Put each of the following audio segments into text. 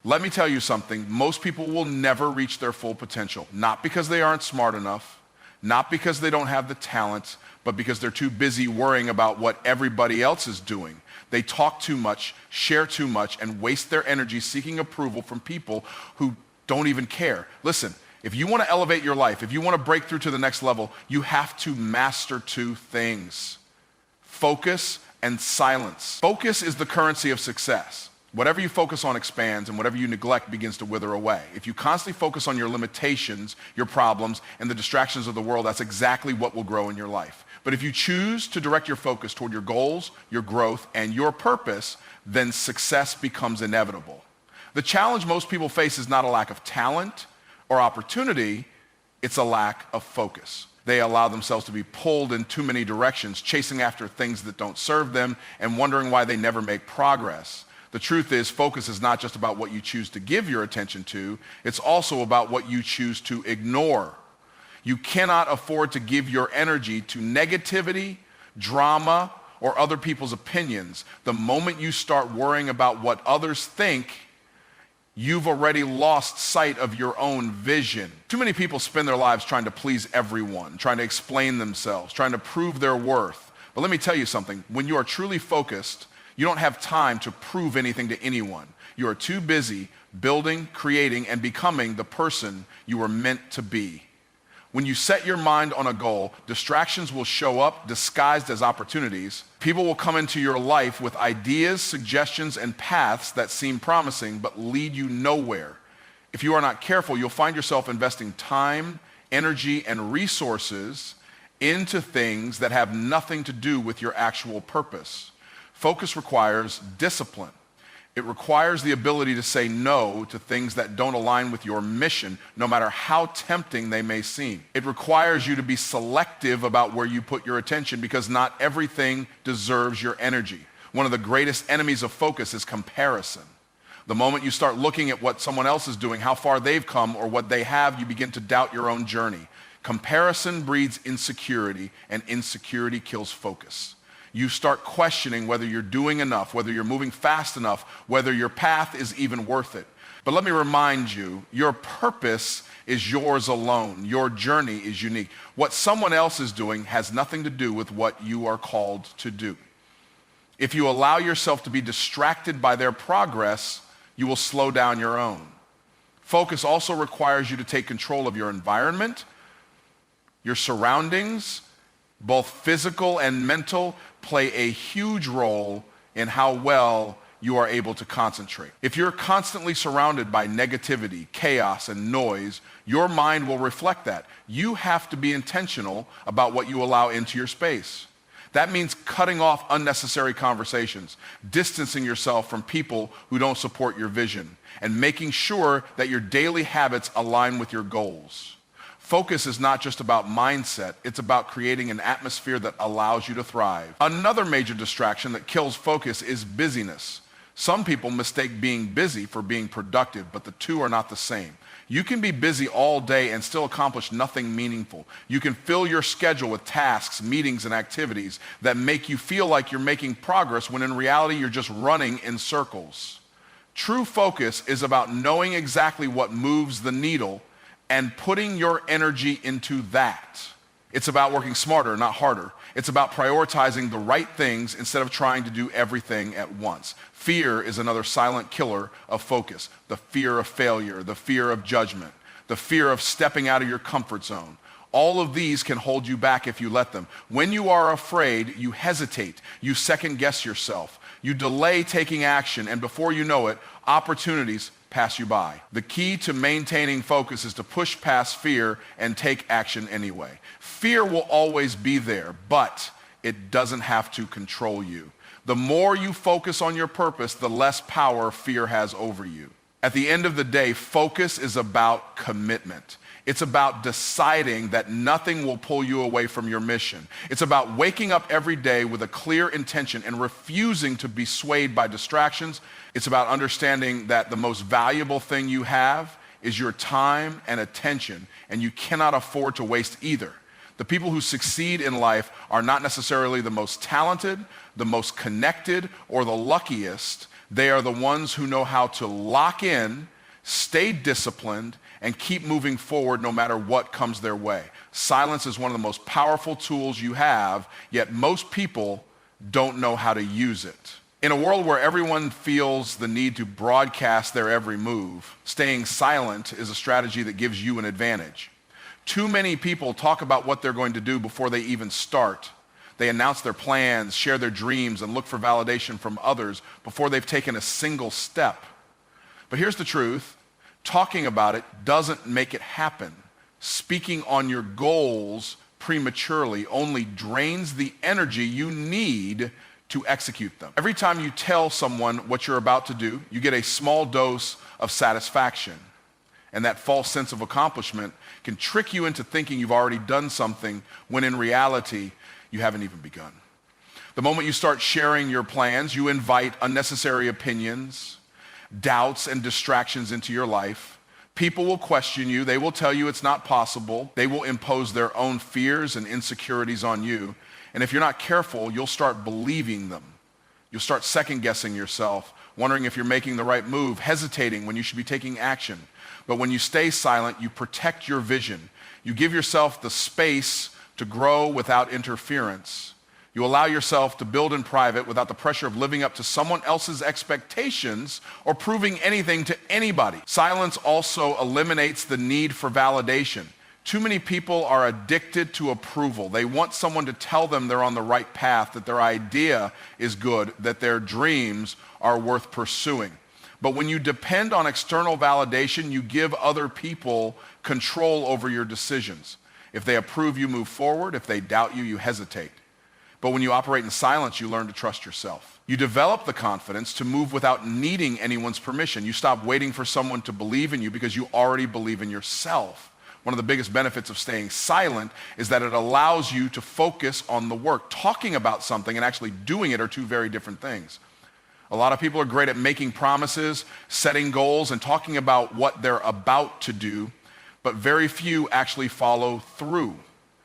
Let me tell you something, most people will never reach their full potential, not because they aren't smart enough, not because they don't have the talent, but because they're too busy worrying about what everybody else is doing. They talk too much, share too much, and waste their energy seeking approval from people who don't even care. Listen, if you want to elevate your life, if you want to break through to the next level, you have to master two things: focus and silence. Focus is the currency of success. Whatever you focus on expands, and whatever you neglect begins to wither away. If you constantly focus on your limitations, your problems, and the distractions of the world, that's exactly what will grow in your life. But if you choose to direct your focus toward your goals, your growth, and your purpose, then success becomes inevitable. The challenge most people face is not a lack of talent or opportunity, it's a lack of focus. They allow themselves to be pulled in too many directions, chasing after things that don't serve them and wondering why they never make progress. The truth is, focus is not just about what you choose to give your attention to, it's also about what you choose to ignore. You cannot afford to give your energy to negativity, drama, or other people's opinions. The moment you start worrying about what others think, you've already lost sight of your own vision. Too many people spend their lives trying to please everyone, trying to explain themselves, trying to prove their worth. But let me tell you something, when you are truly focused, you don't have time to prove anything to anyone. You are too busy building, creating, and becoming the person you were meant to be. When you set your mind on a goal, distractions will show up disguised as opportunities. People will come into your life with ideas, suggestions, and paths that seem promising but lead you nowhere. If you are not careful, you'll find yourself investing time, energy, and resources into things that have nothing to do with your actual purpose. Focus requires discipline. It requires the ability to say no to things that don't align with your mission, no matter how tempting they may seem. It requires you to be selective about where you put your attention because not everything deserves your energy. One of the greatest enemies of focus is comparison. The moment you start looking at what someone else is doing, how far they've come, or what they have, you begin to doubt your own journey. Comparison breeds insecurity, and insecurity kills focus. You start questioning whether you're doing enough, whether you're moving fast enough, whether your path is even worth it. But let me remind you, your purpose is yours alone. Your journey is unique. What someone else is doing has nothing to do with what you are called to do. If you allow yourself to be distracted by their progress, you will slow down your own. Focus also requires you to take control of your environment, your surroundings, both physical and mental, play a huge role in how well you are able to concentrate. If you're constantly surrounded by negativity, chaos, and noise, your mind will reflect that. You have to be intentional about what you allow into your space. That means cutting off unnecessary conversations, distancing yourself from people who don't support your vision, and making sure that your daily habits align with your goals. Focus is not just about mindset, it's about creating an atmosphere that allows you to thrive. Another major distraction that kills focus is busyness. Some people mistake being busy for being productive, but the two are not the same. You can be busy all day and still accomplish nothing meaningful. You can fill your schedule with tasks, meetings, and activities that make you feel like you're making progress when in reality you're just running in circles. True focus is about knowing exactly what moves the needle and putting your energy into that. It's about working smarter, not harder. It's about prioritizing the right things instead of trying to do everything at once. Fear is another silent killer of focus. The fear of failure, the fear of judgment, the fear of stepping out of your comfort zone. All of these can hold you back if you let them. When you are afraid, you hesitate, you second guess yourself, you delay taking action, and before you know it, opportunities pass you by. The key to maintaining focus is to push past fear and take action anyway. Fear will always be there, but it doesn't have to control you. The more you focus on your purpose, the less power fear has over you. At the end of the day, focus is about commitment. It's about deciding that nothing will pull you away from your mission. It's about waking up every day with a clear intention and refusing to be swayed by distractions. It's about understanding that the most valuable thing you have is your time and attention, and you cannot afford to waste either. The people who succeed in life are not necessarily the most talented, the most connected, or the luckiest. They are the ones who know how to lock in, stay disciplined, and keep moving forward no matter what comes their way. Silence is one of the most powerful tools you have, yet most people don't know how to use it. In a world where everyone feels the need to broadcast their every move, staying silent is a strategy that gives you an advantage. Too many people talk about what they're going to do before they even start. They announce their plans, share their dreams, and look for validation from others before they've taken a single step. But here's the truth. Talking about it doesn't make it happen. Speaking on your goals prematurely only drains the energy you need to execute them. Every time you tell someone what you're about to do, you get a small dose of satisfaction. And that false sense of accomplishment can trick you into thinking you've already done something when in reality, you haven't even begun. The moment you start sharing your plans, you invite unnecessary opinions, doubts, and distractions into your life. People will question you. They will tell you it's not possible. They will impose their own fears and insecurities on you. And if you're not careful, you'll start believing them. You'll start second-guessing yourself, wondering if you're making the right move, hesitating when you should be taking action. But when you stay silent, you protect your vision. You give yourself the space to grow without interference. You allow yourself to build in private without the pressure of living up to someone else's expectations or proving anything to anybody. Silence also eliminates the need for validation. Too many people are addicted to approval. They want someone to tell them they're on the right path, that their idea is good, that their dreams are worth pursuing. But when you depend on external validation, you give other people control over your decisions. If they approve, you move forward. If they doubt you, you hesitate. But when you operate in silence, you learn to trust yourself. You develop the confidence to move without needing anyone's permission. You stop waiting for someone to believe in you because you already believe in yourself. One of the biggest benefits of staying silent is that it allows you to focus on the work. Talking about something and actually doing it are two very different things. A lot of people are great at making promises, setting goals, and talking about what they're about to do, but very few actually follow through.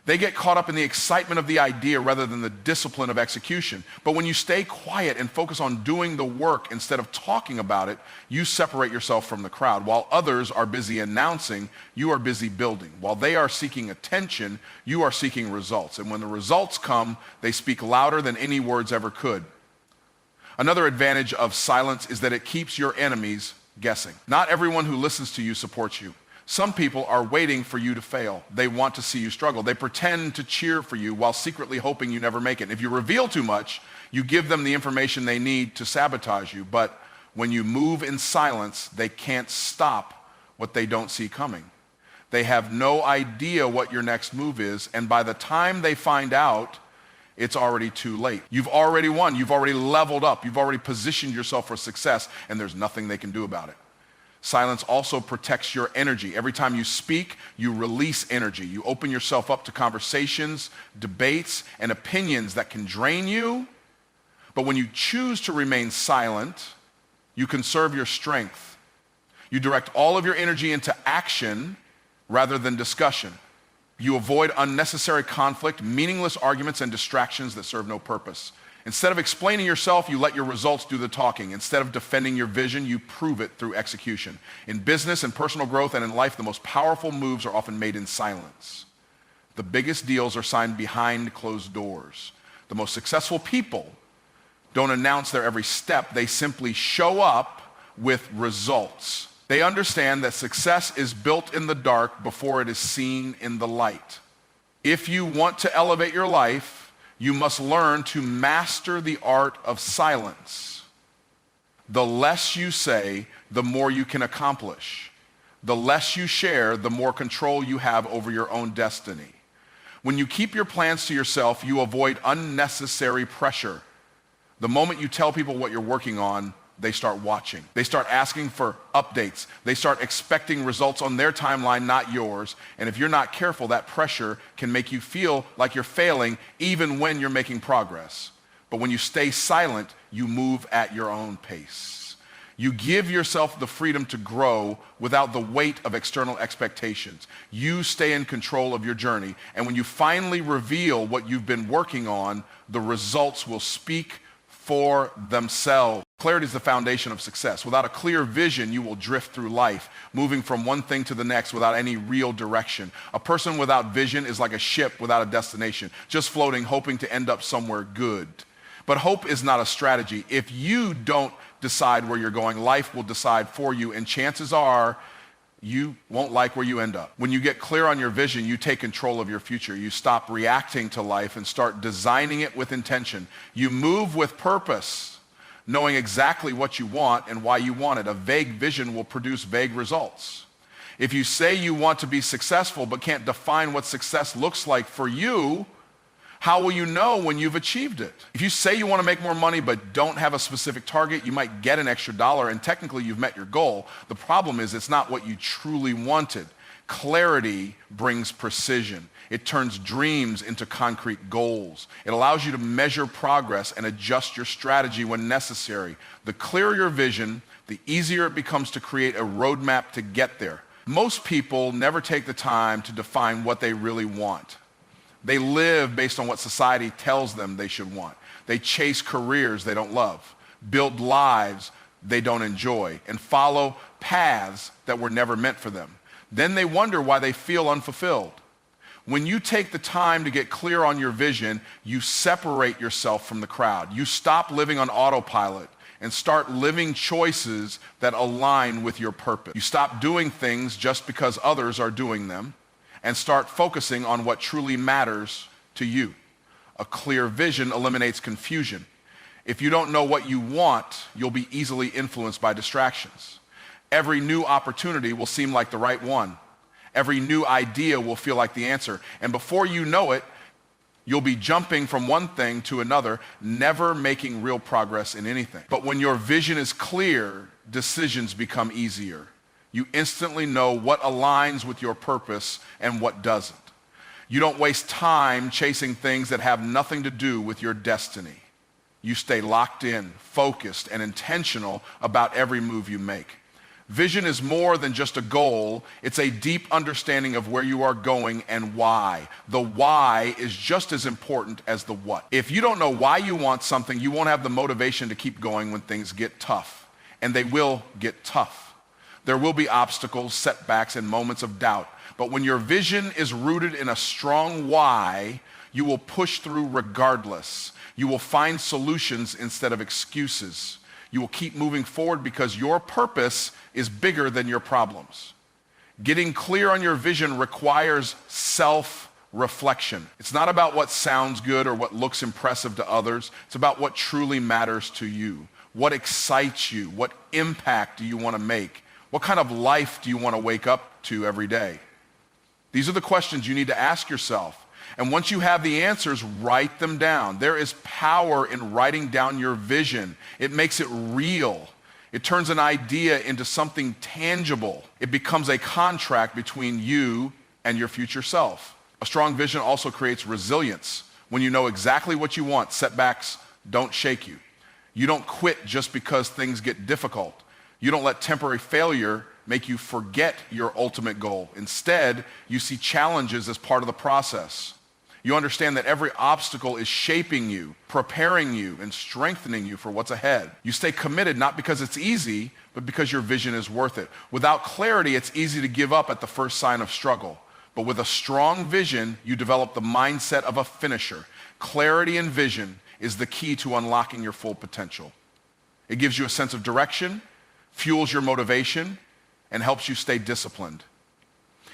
They get caught up in the excitement of the idea rather than the discipline of execution. But when you stay quiet and focus on doing the work instead of talking about it, you separate yourself from the crowd. While others are busy announcing, you are busy building. While they are seeking attention, you are seeking results. And when the results come, they speak louder than any words ever could. Another advantage of silence is that it keeps your enemies guessing. Not everyone who listens to you supports you. Some people are waiting for you to fail. They want to see you struggle. They pretend to cheer for you while secretly hoping you never make it. If you reveal too much, you give them the information they need to sabotage you. But when you move in silence, they can't stop what they don't see coming. They have no idea what your next move is, and by the time they find out, it's already too late. You've already won. You've already leveled up. You've already positioned yourself for success, and there's nothing they can do about it. Silence also protects your energy. Every time you speak, you release energy. You open yourself up to conversations, debates, and opinions that can drain you. But when you choose to remain silent, you conserve your strength. You direct all of your energy into action rather than discussion. You avoid unnecessary conflict, meaningless arguments, and distractions that serve no purpose. Instead of explaining yourself, you let your results do the talking. Instead of defending your vision, you prove it through execution. In business and personal growth and in life, the most powerful moves are often made in silence. The biggest deals are signed behind closed doors. The most successful people don't announce their every step. They simply show up with results. They understand that success is built in the dark before it is seen in the light. If you want to elevate your life, you must learn to master the art of silence. The less you say, the more you can accomplish. The less you share, the more control you have over your own destiny. When you keep your plans to yourself, you avoid unnecessary pressure. The moment you tell people what you're working on, they start watching. They start asking for updates. They start expecting results on their timeline, not yours. And if you're not careful, that pressure can make you feel like you're failing even when you're making progress. But when you stay silent, you move at your own pace. You give yourself the freedom to grow without the weight of external expectations. You stay in control of your journey. And when you finally reveal what you've been working on, the results will speak for themselves. Clarity is the foundation of success. Without a clear vision, you will drift through life, moving from one thing to the next without any real direction. A person without vision is like a ship without a destination, just floating, hoping to end up somewhere good. But hope is not a strategy. If you don't decide where you're going, life will decide for you, and chances are you won't like where you end up. When you get clear on your vision, you take control of your future. You stop reacting to life and start designing it with intention. You move with purpose, knowing exactly what you want and why you want it. A vague vision will produce vague results. If you say you want to be successful but can't define what success looks like for you, how will you know when you've achieved it? If you say you want to make more money but don't have a specific target, you might get an extra dollar and technically you've met your goal. The problem is it's not what you truly wanted. Clarity brings precision. It turns dreams into concrete goals. It allows you to measure progress and adjust your strategy when necessary. The clearer your vision, the easier it becomes to create a roadmap to get there. Most people never take the time to define what they really want. They live based on what society tells them they should want. They chase careers they don't love, build lives they don't enjoy, and follow paths that were never meant for them. Then they wonder why they feel unfulfilled. When you take the time to get clear on your vision, you separate yourself from the crowd. You stop living on autopilot and start living choices that align with your purpose. You stop doing things just because others are doing them and start focusing on what truly matters to you. A clear vision eliminates confusion. If you don't know what you want, you'll be easily influenced by distractions. Every new opportunity will seem like the right one. Every new idea will feel like the answer. And before you know it, you'll be jumping from one thing to another, never making real progress in anything. But when your vision is clear, decisions become easier. You instantly know what aligns with your purpose and what doesn't. You don't waste time chasing things that have nothing to do with your destiny. You stay locked in, focused, and intentional about every move you make. Vision is more than just a goal. It's a deep understanding of where you are going and why. The why is just as important as the what. If you don't know why you want something, you won't have the motivation to keep going when things get tough. And they will get tough. There will be obstacles, setbacks, and moments of doubt. But when your vision is rooted in a strong why, you will push through regardless. You will find solutions instead of excuses. You will keep moving forward because your purpose is bigger than your problems. Getting clear on your vision requires self-reflection. It's not about what sounds good or what looks impressive to others. It's about what truly matters to you. What excites you? What impact do you want to make? What kind of life do you want to wake up to every day? These are the questions you need to ask yourself. And once you have the answers, write them down. There is power in writing down your vision. It makes it real. It turns an idea into something tangible. It becomes a contract between you and your future self. A strong vision also creates resilience. When you know exactly what you want, setbacks don't shake you. You don't quit just because things get difficult. You don't let temporary failure make you forget your ultimate goal. Instead, you see challenges as part of the process. You understand that every obstacle is shaping you, preparing you, and strengthening you for what's ahead. You stay committed not because it's easy, but because your vision is worth it. Without clarity, it's easy to give up at the first sign of struggle. But with a strong vision, you develop the mindset of a finisher. Clarity and vision is the key to unlocking your full potential. It gives you a sense of direction, fuels your motivation, and helps you stay disciplined.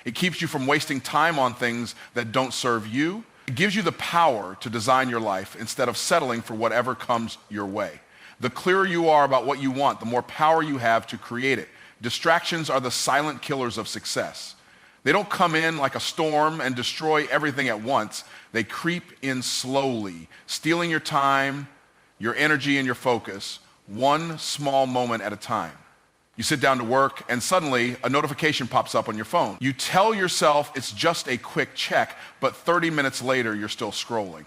It keeps you from wasting time on things that don't serve you. It gives you the power to design your life instead of settling for whatever comes your way. The clearer you are about what you want, the more power you have to create it. Distractions are the silent killers of success. They don't come in like a storm and destroy everything at once. They creep in slowly, stealing your time, your energy, and your focus, one small moment at a time. You sit down to work and suddenly a notification pops up on your phone. You tell yourself it's just a quick check, but 30 minutes later you're still scrolling.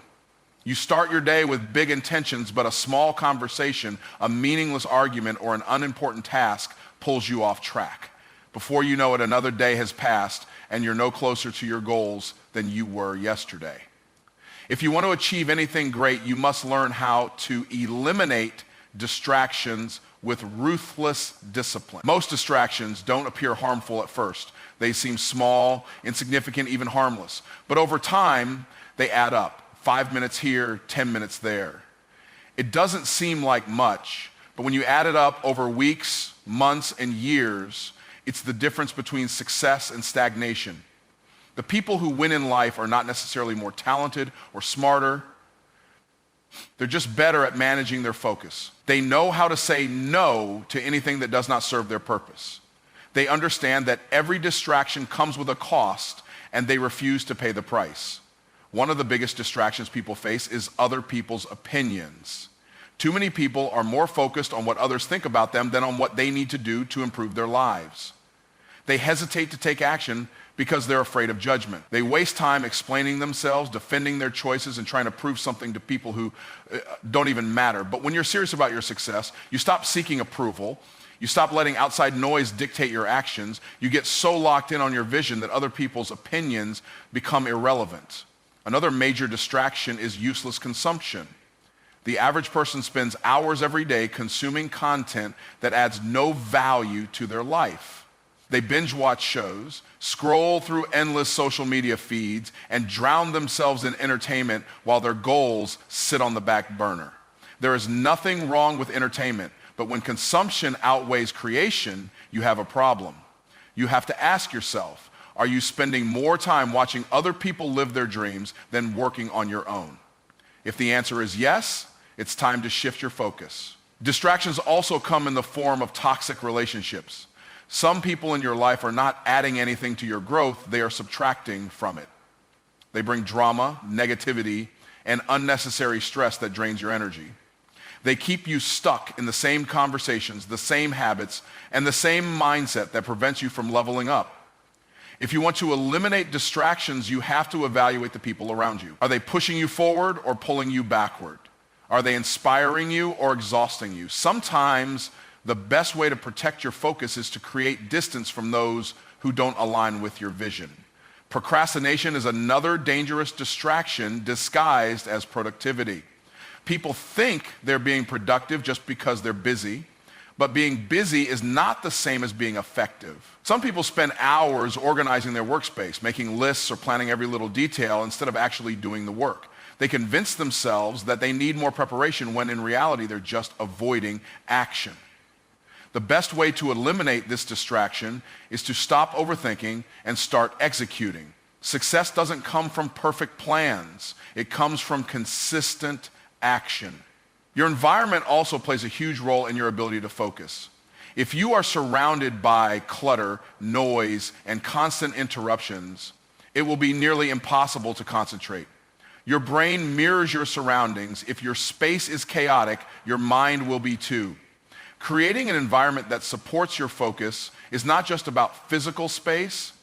You start your day with big intentions, but a small conversation, a meaningless argument, or an unimportant task pulls you off track. Before you know it, another day has passed and you're no closer to your goals than you were yesterday. If you want to achieve anything great, you must learn how to eliminate distractions with ruthless discipline. Most distractions don't appear harmful at first. They seem small, insignificant, even harmless. But over time, they add up. 5 minutes here, 10 minutes there. It doesn't seem like much, but when you add it up over weeks, months, and years, it's the difference between success and stagnation. The people who win in life are not necessarily more talented or smarter. They're just better at managing their focus. They know how to say no to anything that does not serve their purpose. They understand that every distraction comes with a cost, and they refuse to pay the price. One of the biggest distractions people face is other people's opinions. Too many people are more focused on what others think about them than on what they need to do to improve their lives. They hesitate to take action because they're afraid of judgment. They waste time explaining themselves, defending their choices, and trying to prove something to people who don't even matter. But when you're serious about your success, you stop seeking approval. You stop letting outside noise dictate your actions. You get so locked in on your vision that other people's opinions become irrelevant. Another major distraction is useless consumption. The average person spends hours every day consuming content that adds no value to their life. They binge watch shows, scroll through endless social media feeds, and drown themselves in entertainment while their goals sit on the back burner. There is nothing wrong with entertainment, but when consumption outweighs creation, you have a problem. You have to ask yourself, are you spending more time watching other people live their dreams than working on your own? If the answer is yes, it's time to shift your focus. Distractions also come in the form of toxic relationships. Some people in your life are not adding anything to your growth, they are subtracting from it. They bring drama, negativity, and unnecessary stress that drains your energy. They keep you stuck in the same conversations, the same habits, and the same mindset that prevents you from leveling up. If you want to eliminate distractions, you have to evaluate the people around you. Are they pushing you forward or pulling you backward? Are they inspiring you or exhausting you? Sometimes the best way to protect your focus is to create distance from those who don't align with your vision. Procrastination is another dangerous distraction disguised as productivity. People think they're being productive just because they're busy, but being busy is not the same as being effective. Some people spend hours organizing their workspace, making lists or planning every little detail instead of actually doing the work. They convince themselves that they need more preparation when in reality they're just avoiding action. The best way to eliminate this distraction is to stop overthinking and start executing. Success doesn't come from perfect plans. It comes from consistent action. Your environment also plays a huge role in your ability to focus. If you are surrounded by clutter, noise, and constant interruptions, it will be nearly impossible to concentrate. Your brain mirrors your surroundings. If your space is chaotic, your mind will be too. Creating an environment that supports your focus is not just about physical space.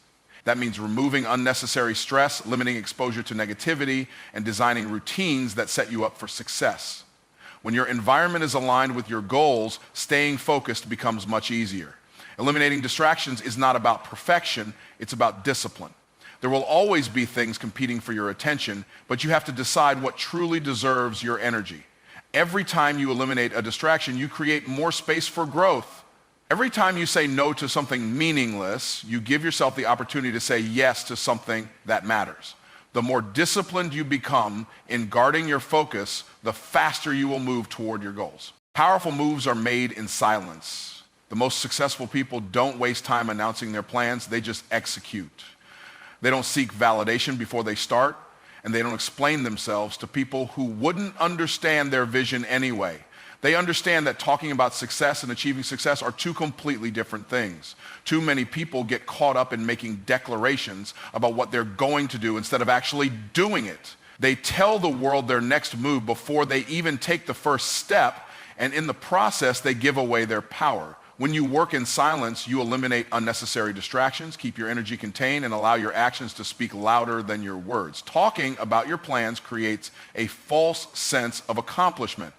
That means removing unnecessary stress, limiting exposure to negativity, and designing routines that set you up for success. When your environment is aligned with your goals, staying focused becomes much easier. Eliminating distractions is not about perfection, it's about discipline. There will always be things competing for your attention, but you have to decide what truly deserves your energy. Every time you eliminate a distraction, you create more space for growth. Every time you say no to something meaningless, you give yourself the opportunity to say yes to something that matters. The more disciplined you become in guarding your focus, the faster you will move toward your goals. Powerful moves are made in silence. The most successful people don't waste time announcing their plans, they just execute. They don't seek validation before they start, and they don't explain themselves to people who wouldn't understand their vision anyway. They understand that talking about success and achieving success are two completely different things. Too many people get caught up in making declarations about what they're going to do instead of actually doing it. They tell the world their next move before they even take the first step, and in the process, they give away their power. When you work in silence, you eliminate unnecessary distractions, keep your energy contained, and allow your actions to speak louder than your words. Talking about your plans creates a false sense of accomplishment.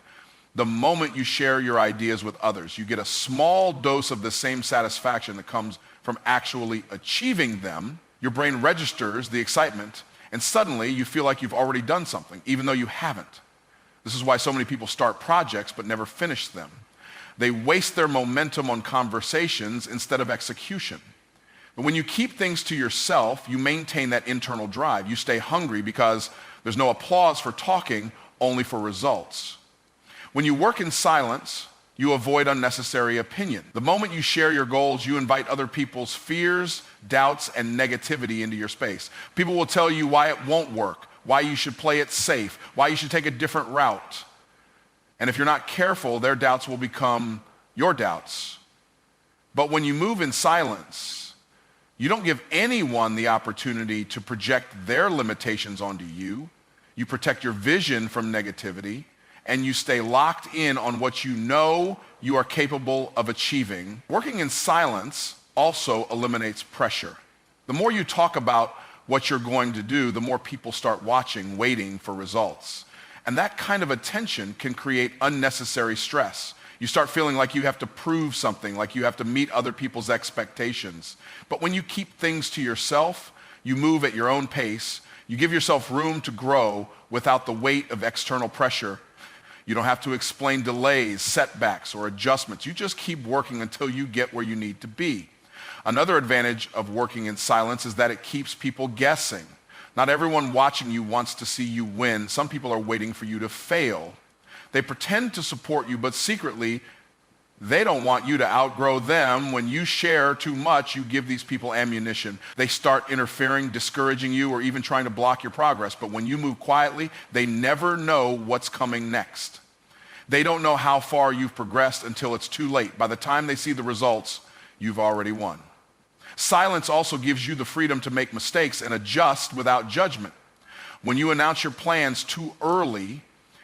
The moment you share your ideas with others, you get a small dose of the same satisfaction that comes from actually achieving them. Your brain registers the excitement, and suddenly you feel like you've already done something, even though you haven't. This is why so many people start projects but never finish them. They waste their momentum on conversations instead of execution. But when you keep things to yourself, you maintain that internal drive. You stay hungry because there's no applause for talking, only for results. When you work in silence, you avoid unnecessary opinion. The moment you share your goals, you invite other people's fears, doubts, and negativity into your space. People will tell you why it won't work, why you should play it safe, why you should take a different route. And if you're not careful, their doubts will become your doubts. But when you move in silence, you don't give anyone the opportunity to project their limitations onto you. You protect your vision from negativity, and you stay locked in on what you know you are capable of achieving. Working in silence also eliminates pressure. The more you talk about what you're going to do, the more people start watching, waiting for results. And that kind of attention can create unnecessary stress. You start feeling like you have to prove something, like you have to meet other people's expectations. But when you keep things to yourself, you move at your own pace, you give yourself room to grow without the weight of external pressure. You don't have to explain delays, setbacks, or adjustments. You just keep working until you get where you need to be. Another advantage of working in silence is that it keeps people guessing. Not everyone watching you wants to see you win. Some people are waiting for you to fail. They pretend to support you, but secretly, they don't want you to outgrow them. When you share too much, you give these people ammunition. They start interfering, discouraging you, or even trying to block your progress. But when you move quietly, they never know what's coming next. They don't know how far you've progressed until it's too late. By the time they see the results, you've already won. Silence also gives you the freedom to make mistakes and adjust without judgment. When you announce your plans too early,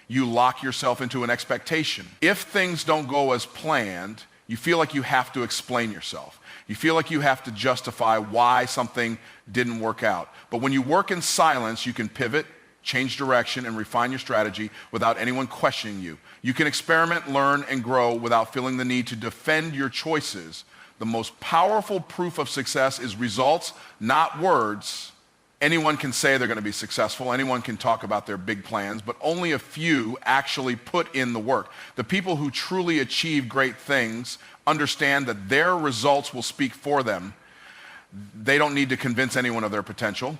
you lock yourself into an expectation. If things don't go as planned, you feel like you have to explain yourself. You feel like you have to justify why something didn't work out. But when you work in silence, you can pivot, change direction, and refine your strategy without anyone questioning you. You can experiment, learn, and grow without feeling the need to defend your choices. The most powerful proof of success is results, not words. Anyone can say they're going to be successful. Anyone can talk about their big plans, but only a few actually put in the work. The people who truly achieve great things understand that their results will speak for them. They don't need to convince anyone of their potential.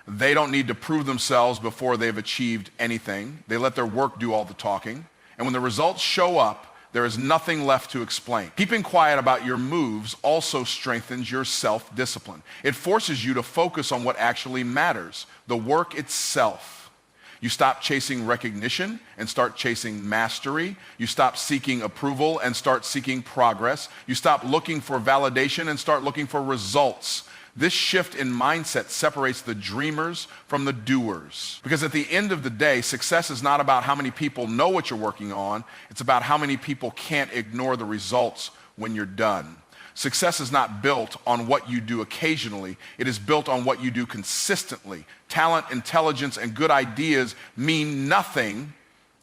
They don't need to prove themselves before they've achieved anything. They let their work do all the talking. And when the results show up, there is nothing left to explain. Keeping quiet about your moves also strengthens your self-discipline. It forces you to focus on what actually matters, the work itself. You stop chasing recognition and start chasing mastery. You stop seeking approval and start seeking progress. You stop looking for validation and start looking for results. This shift in mindset separates the dreamers from the doers. Because at the end of the day, success is not about how many people know what you're working on. It's about how many people can't ignore the results when you're done. Success is not built on what you do occasionally. It is built on what you do consistently. Talent, intelligence, and good ideas mean nothing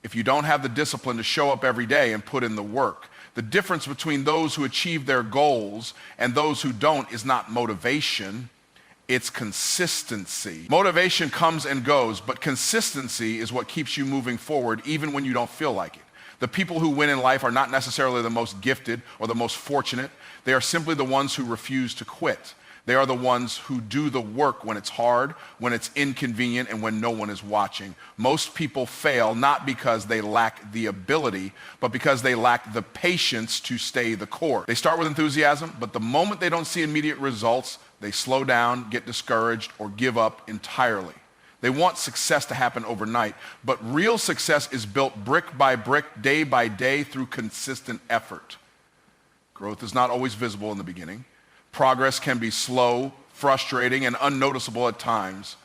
if you don't have the discipline to show up every day and put in the work. The difference between those who achieve their goals and those who don't is not motivation, it's consistency. Motivation comes and goes, but consistency is what keeps you moving forward even when you don't feel like it. The people who win in life are not necessarily the most gifted or the most fortunate. They are simply the ones who refuse to quit. They are the ones who do the work when it's hard, when it's inconvenient, and when no one is watching. Most people fail not because they lack the ability, but because they lack the patience to stay the course. They start with enthusiasm, but the moment they don't see immediate results, they slow down, get discouraged, or give up entirely. They want success to happen overnight, but real success is built brick by brick, day by day, through consistent effort. Growth is not always visible in the beginning. Progress can be slow, frustrating, and unnoticeable at times.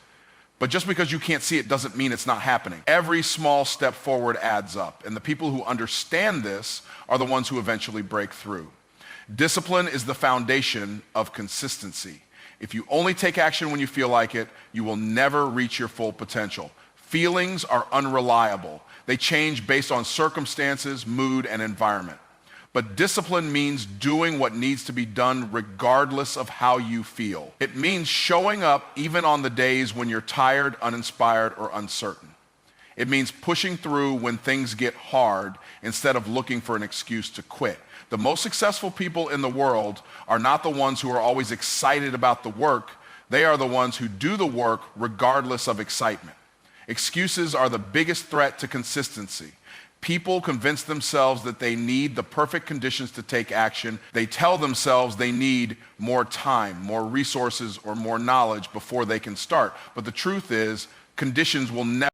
But just because you can't see it doesn't mean it's not happening. Every small step forward adds up, and the people who understand this are the ones who eventually break through. Discipline is the foundation of consistency. If you only take action when you feel like it, you will never reach your full potential. Feelings are unreliable. They change based on circumstances, mood, and environment. But discipline means doing what needs to be done regardless of how you feel. It means showing up even on the days when you're tired, uninspired, or uncertain. It means pushing through when things get hard instead of looking for an excuse to quit. The most successful people in the world are not the ones who are always excited about the work. They are the ones who do the work regardless of excitement. Excuses are the biggest threat to consistency. People convince themselves that they need the perfect conditions to take action. They tell themselves they need more time, more resources, or more knowledge before they can start. But the truth is, conditions will never